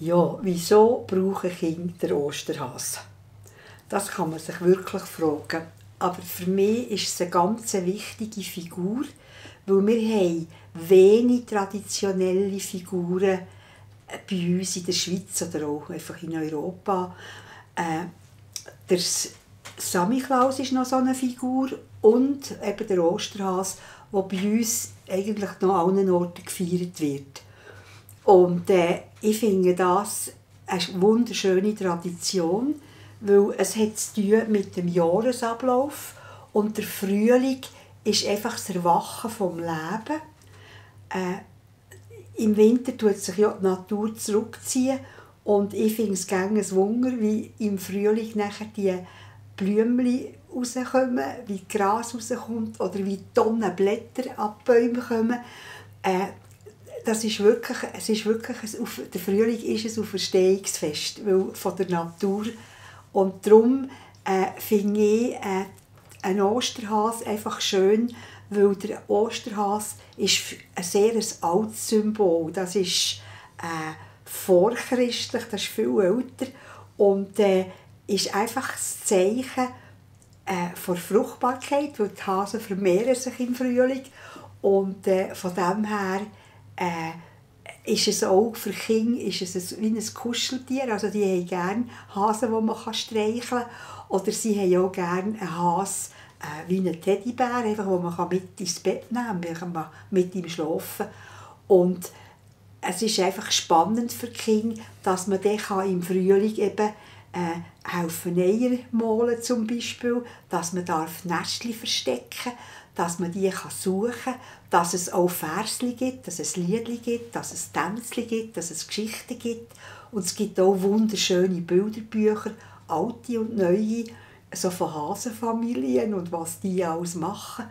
Ja, wieso brauchen Kinder den Osterhase? Das kann man sich wirklich fragen. Aber für mich ist es eine ganz wichtige Figur, weil wir haben wenig traditionelle Figuren bei uns in der Schweiz oder auch einfach in Europa. Der Samichlaus ist noch so eine Figur und eben der Osterhase, der bei uns eigentlich noch an allen Orten gefeiert wird. Und ich finde das eine wunderschöne Tradition, weil es hat zu tun mit dem Jahresablauf und der Frühling ist einfach das Erwachen vom Leben. Im Winter tut sich ja die Natur zurückziehen und ich finde es gerne ein Wunder, wie im Frühling nachher die Blümchen rauskommen, wie Gras rauskommt oder wie Tonnen Blätter ab Bäumen kommen. Es ist wirklich der Frühling ist ein Auferstehungsfest von der Natur. Und darum finde ich einen Osterhase einfach schön, weil der Osterhase ist ein sehr altes Symbol. Das ist vorchristlich, das ist viel älter und ist einfach das Zeichen von Fruchtbarkeit, weil die Hasen vermehren sich im Frühling und von dem her ist es auch für Kinder ist es wie ein Kuscheltier. Also die haben gerne Hasen, die man streicheln kann. Oder sie haben auch gerne einen Hase wie einen Teddybär, einfach, den man mit ins Bett nehmen kann, man mit ihm schlafen. Und es ist einfach spannend für die Kinder, dass man dann im Frühling eben helfen Eier malen zum Beispiel, dass man Nestchen verstecken darf, dass man die suchen kann, dass es auch Versli gibt, dass es Liedli gibt, dass es Tänzli gibt, dass es Geschichten gibt. Und es gibt auch wunderschöne Bilderbücher, alte und neue, so von Hasenfamilien und was die alles machen.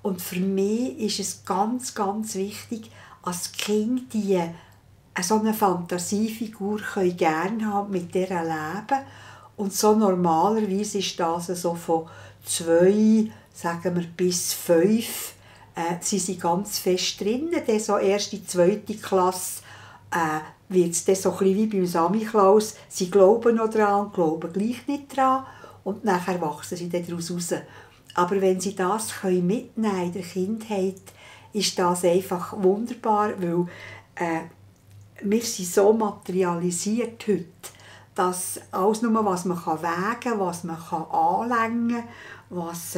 Und für mich ist es ganz, ganz wichtig, als Kind die so eine Fantasiefigur gerne haben, mit der leben. Und so normalerweise ist das so von 2, sagen wir, bis 5. Sie sind ganz fest drin. Dann so erste, zweite Klasse wird es dann so ein bisschen wie beim Samichlaus. Sie glauben noch dran, glauben gleich nicht dran. Und nachher wachsen sie dann daraus raus. Aber wenn sie das mitnehmen können in der Kindheit, ist das einfach wunderbar, weil wir sind so materialisiert heute, dass alles nur, was man wägen kann, was man anlängen kann, was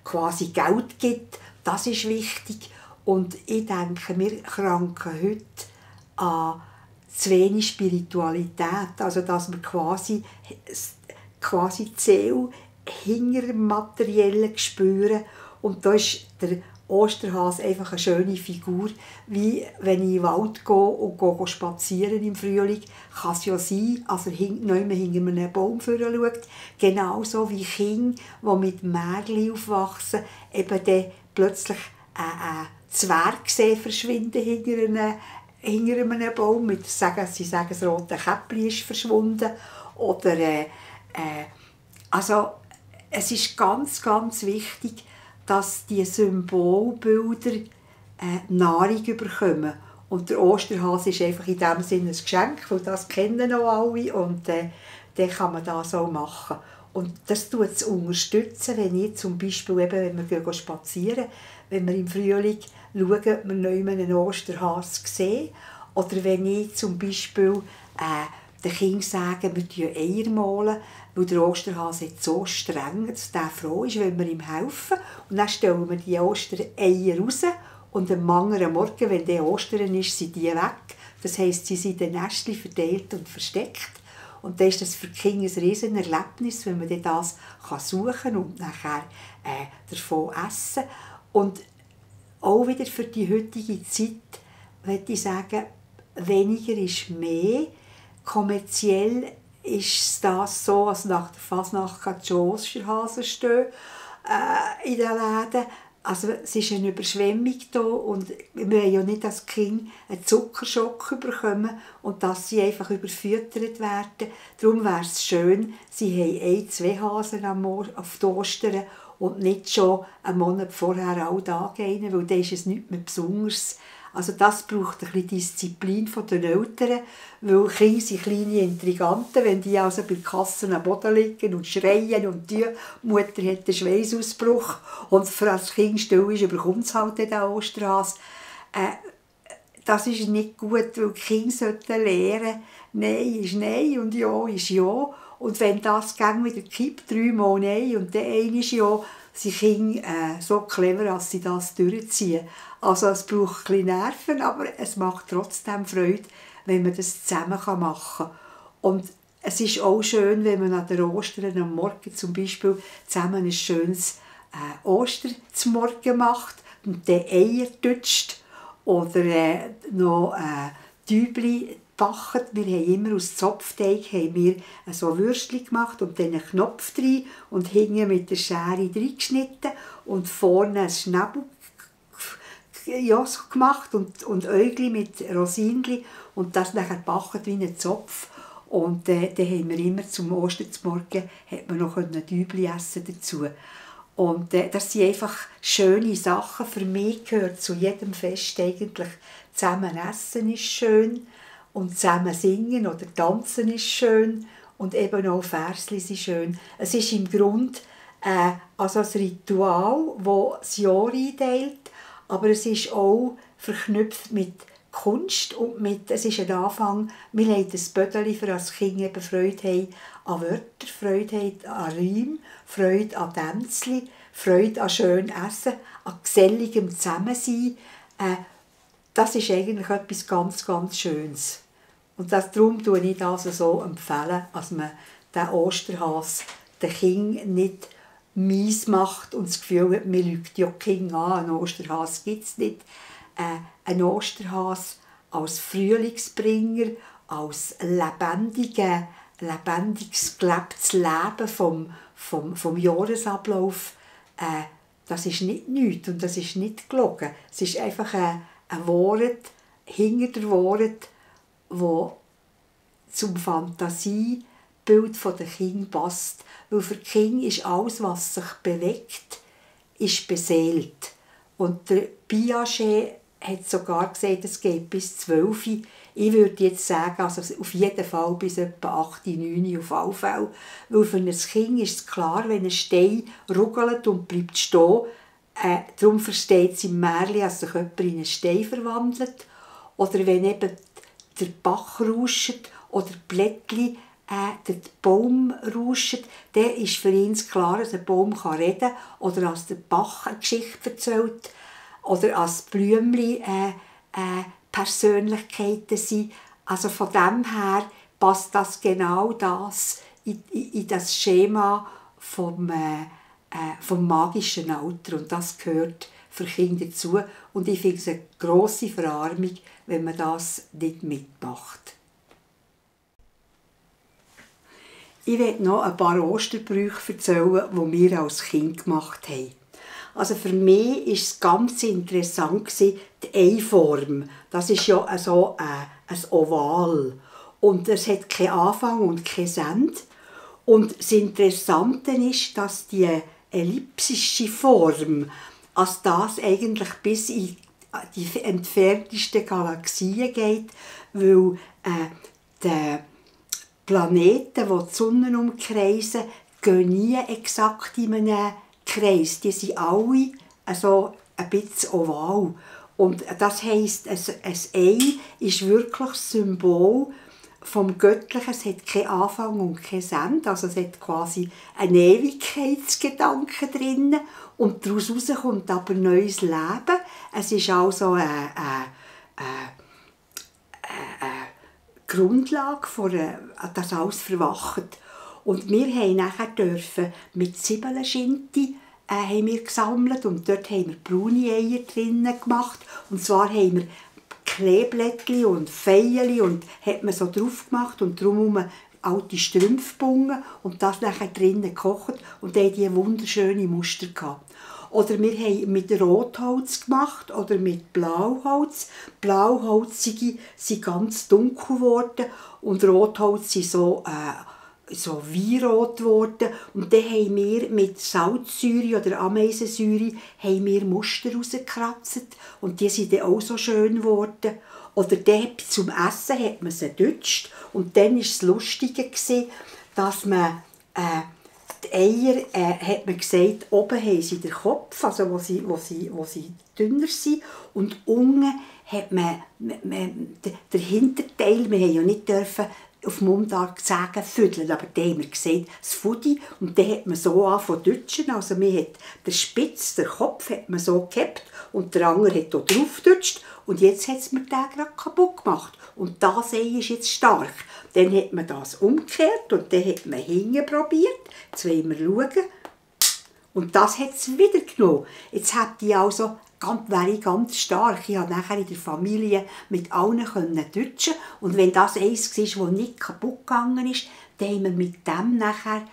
quasi Geld gibt, das ist wichtig. Und ich denke, wir kranken heute an zu wenig Spiritualität. Also, dass wir quasi die Seele hinter dem Materiellen spüren. Und da ist der Osterhase einfach eine schöne Figur. Wie wenn ich in den Wald gehe und gehe spazieren im Frühling, kann es ja sein, also jemand hinter einem Baum schaut. Genauso wie Kinder, die mit Märchen aufwachsen, eben dann plötzlich ein Zwerg sehen verschwinden hinter einem Baum. Sie sagen, das rote Käppchen ist verschwunden. Oder, also, es ist ganz, ganz wichtig, dass die Symbolbilder Nahrung bekommen. Und der Osterhase ist einfach in diesem Sinne ein Geschenk, weil das kennen auch alle und dann kann man das auch machen. Und das tut es unterstützen, wenn ich zum Beispiel, eben, wenn wir gehen spazieren, wenn wir im Frühling schauen, ob wir noch einen Osterhase sehen. Oder wenn ich zum Beispiel den Kindern sage, wir malen Eier malen, weil der Osterhase so streng, dass er froh ist, wenn wir ihm helfen. Und dann stellen wir die Ostereier raus und am anderen Morgen, wenn der Ostern ist, sind die weg. Das heisst, sie sind in den Nestchen verteilt und versteckt. Und dann ist das für die Kinder ein riesen Erlebnis, wenn man das suchen kann und nachher davon essen. Und auch wieder für die heutige Zeit möchte ich sagen, weniger ist mehr. Kommerziell ist das so, als nach der Fasnacht kann die Osterhasen stehen in den Läden. Also es ist eine Überschwemmung da und wir wollen ja nicht, dass die Kinder einen Zuckerschock bekommen und dass sie einfach überfüttert werden. Darum wäre es schön, sie haben 2 Hasen auf die Ostern und nicht schon einen Monat vorher alle Tage einen, weil dann ist es nichts mehr Besonderes. Also das braucht ein bisschen Disziplin von den Eltern, weil Kinder sind kleine Intriganten, wenn die also bei der Kasse am Boden liegen und schreien und die Mutter hat einen Schweißausbruch und für das Kind still ist, überkommt es halt den Osterhase. Das ist nicht gut, weil die Kinder sollten lernen, Nein ist Nein und Ja ist Ja. Und wenn das wieder kippt, 3 Mal Nein und dann einmal Ja, sind Kinder so clever, dass sie das durchziehen. Also es braucht ein bisschen Nerven, aber es macht trotzdem Freude, wenn man das zusammen machen kann. Und es ist auch schön, wenn man an der Ostern am Morgen zum Beispiel zusammen ein schönes Osterzmorgen macht und dann Eier tutscht oder noch Dübli backen. Wir haben immer aus Zopfteig so Würstchen gemacht und dann einen Knopf rein und hinten mit der Schere reingeschnitten und vorne einen Schnäbel so gemacht und Äugli mit Rosinli und das nachher gebacken wie ein Zopf. Und dann haben wir immer zum Ostermorgen noch Dübli essen dazu. Und das sind einfach schöne Sachen. Für mich gehört zu jedem Fest eigentlich, zusammen essen ist schön und zusammen singen oder tanzen ist schön und eben auch Versli sind schön. Es ist im Grunde also ein Ritual, das das Jahr einteilt, aber es ist auch verknüpft mit Kunst und es ist ein Anfang. Wir haben das Bödeli, für das Kinder eben Freude haben an Wörtern, Freude haben an Räumen, Freude an Tänzchen, Freude an schön Essen, an geselligem Zusammensein. Das ist eigentlich etwas ganz, ganz Schönes. Und darum empfehle ich das so, dass man den Osterhase den Kindern nicht mies macht und das Gefühl hat, man lügt ja die Kinder an, einen Osterhase gibt es nicht. Ein Osterhase als Frühlingsbringer, als lebendiges gelebtes Leben vom Jahresablauf, das ist nicht nichts und das ist nicht gelogen. Es ist einfach ein Wort hinter der Wort, wo zum Fantasiebild der Kinder passt. Weil für die Kinder ist alles, was sich bewegt, ist beseelt. Und der Piaget hat sogar gesagt, es geht bis 12. Ich würde jetzt sagen, also auf jeden Fall bis etwa 8, 9 auf alle Fälle. Weil für ein Kind ist es klar, wenn ein Stein ruckelt und bleibt stehen, darum versteht es im Märchen, dass sich jemand in einen Stein verwandelt. Oder wenn eben der Bach rauscht oder die Blättchen der Baum rauscht, dann ist für ihn klar, dass ein Baum reden kann oder dass der Bach eine Geschichte erzählt oder dass Blümchen Persönlichkeiten sind. Also von dem her passt das genau das in das Schema vom magischen Alter. Und das gehört für Kinder dazu. Und ich finde es eine grosse Verarmung, wenn man das nicht mitmacht. Ich werde noch ein paar Osterbrüche erzählen, die wir als Kind gemacht haben. Also für mich war es ganz interessant, die Eiform. Das ist ja so ein Oval. Und es hat keinen Anfang und kein Ende. Und das Interessante ist, dass die ellipsische Form, als das eigentlich bis in die entferntesten Galaxien geht, weil die Planeten, die die Sonne umkreisen, gehen nie exakt in einem Kreis. Die sind alle also ein bisschen oval. Und das heisst, ein Ei ist wirklich das Symbol vom Göttlichen. Es hat keinen Anfang und kein Ende. Also es hat quasi einen Ewigkeitsgedanken drin. Und daraus kommt aber neues Leben. Es ist also eine Grundlage, dass alles verwacht. Und wir haben nachher mit Zwiebelschinti haben wir gesammelt und dort haben wir braune Eier drinnen gemacht. Und zwar haben wir Kleeblättchen und Feierli und hat man so drauf gemacht und drumherum alte Strümpfe gebunden und das nachher drinnen gekocht und dann die wunderschöne Muster gehabt. Oder wir haben mit Rotholz gemacht oder mit Blauholz. Blauholzige sind ganz dunkel geworden und Rotholz sind so so weinrot geworden. Und dann haben wir mit Salzsäure oder Ameisensäure haben wir Muster rausgekratzt. Und die sind dann auch so schön geworden. Oder dann zum Essen hat man sie gedutscht. Und dann war es Lustige, dass man die Eier, hat man gesagt, oben haben sie den Kopf, also wo sie dünner sind. Und unten hat man den Hinterteil, wir haben ja nicht dürfen auf Mundart sagen, füdeln, aber da haben wir gesagt, das Fudi, und dann hat man so angefangen zu dutschen, also man hat den Spitz, den Kopf hat man so gehabt und der andere hat hier drauf gedutscht und jetzt hat es mir den gerade kaputt gemacht. Und das Ei ist jetzt stark. Dann hat man das umgekehrt und dann hat man hinten probiert, jetzt wollen wir schauen, und das hat es wieder genommen. Jetzt hätte ich also wäre ich ganz stark. Ich konnte nachher in der Familie mit allen dutschen. Und wenn das eins war, das nicht kaputt gegangen ist, dann haben wir mit dem nachher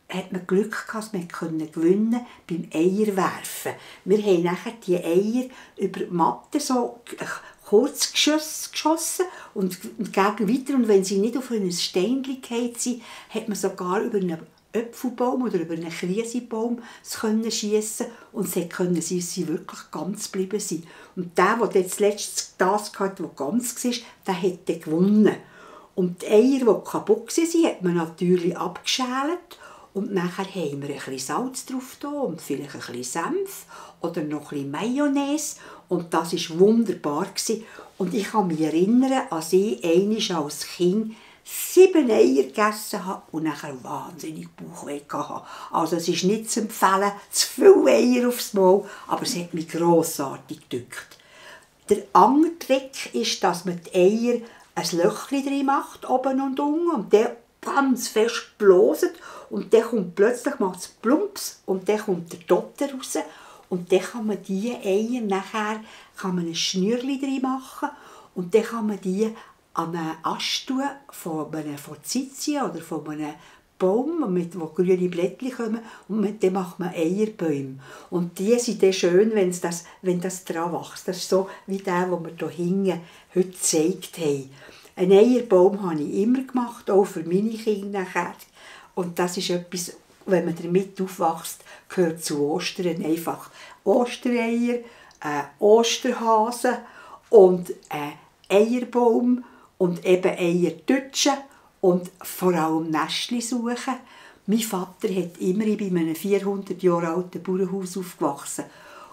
hat man Glück gehabt, dass wir gewinnen beim Eierwerfen. Wir haben nachher die Eier über die Matte so kurz geschossen und gegen weiter. Und wenn sie nicht auf ein Steinchen gefallen sind, hat man sogar über einen Äpfelbaum oder über einen Krisenbaum schiessen und sie können sie wirklich ganz geblieben sein. Und der zuletzt das hatte, der ganz war, der hat gewonnen. Und die Eier, die kaputt waren, hat man natürlich abgeschält. Und nachher haben wir ein bisschen Salz drauf getan und vielleicht ein bisschen Senf oder noch ein bisschen Mayonnaise. Und das war wunderbar. Und ich kann mich erinnern, als ich einmal als Kind 7 Eier gegessen habe und nachher wahnsinnig Bauchweh hatte. Also es ist nicht zu empfehlen, zu viele Eier aufs Maul, aber es hat mich grossartig gedünkt. Der andere Trick ist, dass man die Eier ein Löchchen drin macht, oben und unten, und dann ganz fest bloset und dann kommt plötzlich macht es Plumps und dann kommt der Dotter raus und dann kann man diese Eier nachher ein Schnürchen drin machen und dann kann man die an einen Ast tun von einer Forsythia oder von einem Baum, wo grüne Blättchen kommen, und dann macht man Eierbäume. Und die sind dann schön, wenn das dran wächst. Das ist so wie der, den wir hier hinten heute gezeigt haben. Einen Eierbaum habe ich immer gemacht, auch für meine Kinder nachher. Und das ist etwas, wenn man damit aufwächst, gehört zu Ostern einfach Ostereier, Osterhasen und Eierbaum und eben Eier dutschen und vor allem Nestchen suchen. Mein Vater hat immer bei einem 400 Jahre alten Bauernhaus aufgewachsen.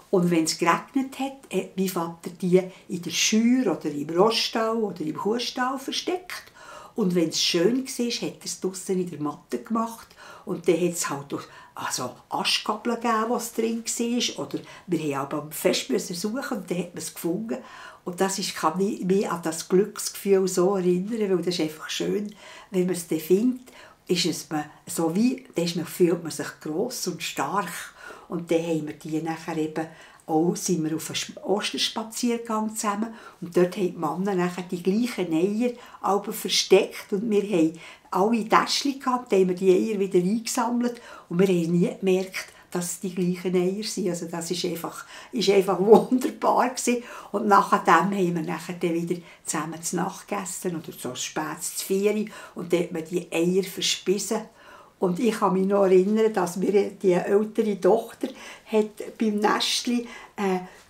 Und wenn es geregnet hat, hat mein Vater die in der Scheuer oder im Roststall oder im Kuhstall versteckt. Und wenn es schön war, hat er es draussen in der Matte gemacht. Und dann hat es halt Aschgabeln gegeben, was drin war. Oder wir mussten aber am Fest suchen und dann hat man es gefunden. Und das kann mich an das Glücksgefühl so erinnern, weil das ist einfach schön, wenn man es dann findet, fühlt man sich gross und stark. Und dann haben wir die nachher eben sind wir auf einen Osterspaziergang zusammen und dort haben die Männer nachher die gleichen Eier versteckt und wir haben alle Täschchen gehabt, dann haben wir die Eier wieder eingesammelt und wir haben nie gemerkt, dass es die gleichen Eier sind. Also das ist einfach wunderbar gewesen. Und nachdem haben wir nachher dann wieder zusammen zu Nacht gegessen oder so spät zu 4 und dann hat man die Eier verspissen. Und ich kann mich noch erinnern, dass mir die ältere Tochter hat beim Nestli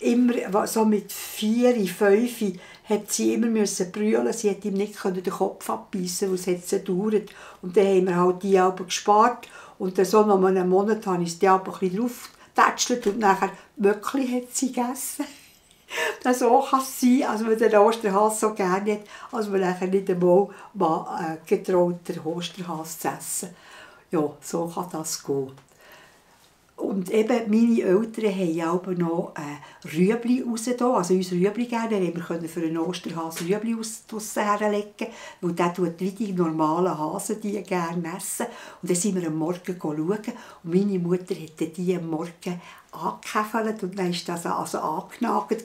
immer so mit 4, 5 hat sie immer brüllen. Sie hat ihm nicht den Kopf abbeissen, weil es hat so gedauert. Und dann haben wir halt die Alben gespart. Und dann so nach einem Monat habe ich die Alben ein bisschen drauf getätschelt und nachher wirklich hat sie gegessen. Das so kann es sein, als man den Osterhase so gerne hat, als man nachher nicht einmal getraut, den Osterhase zu essen. Ja, so kann das gehen. Und eben, meine Eltern haben aber noch Rüebli rausgetan, also uns Rüebli gegeben, dann haben wir für einen Osterhase Rüebli draussen herlegen, weil der tut wie die normalen Hasen die gerne essen. Und dann sind wir am Morgen schauen und meine Mutter hat die am Morgen angekäfelt und dann war das angenagelt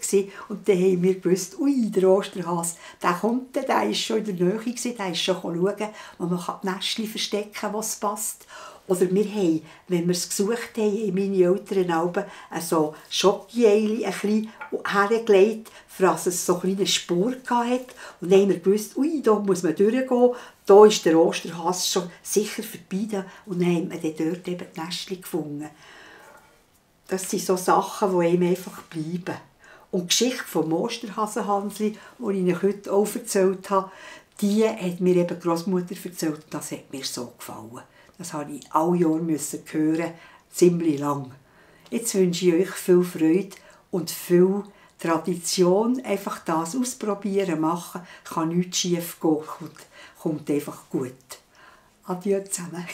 und dann haben wir gewusst, ui, der Osterhase, der kommt, der war schon in der Nähe, der ist schon schauen, wo man die Nestchen verstecken kann, was passt. Oder wir haben, wenn wir es gesucht haben, haben meine Eltern Alben so Schokoeili ein bisschen hergelegt, für dass es so eine Spur hatte. Und dann haben wir gewusst, ui, da muss man durchgehen, da ist der Osterhase schon sicher vorbei. Und dann haben wir dann dort eben die Nestchen gefunden. Das sind so Sachen, die einem einfach bleiben. Und die Geschichte vom Osterhasen-Hansli, die ich Ihnen heute auch erzählt habe, die hat mir eben die Großmutter erzählt. Das hat mir so gefallen. Das habe ich alle Jahre hören, ziemlich lang. Jetzt wünsche ich euch viel Freude und viel Tradition. Einfach das ausprobieren, machen. Kann nichts schief gehen. Kommt einfach gut. Adieu zusammen.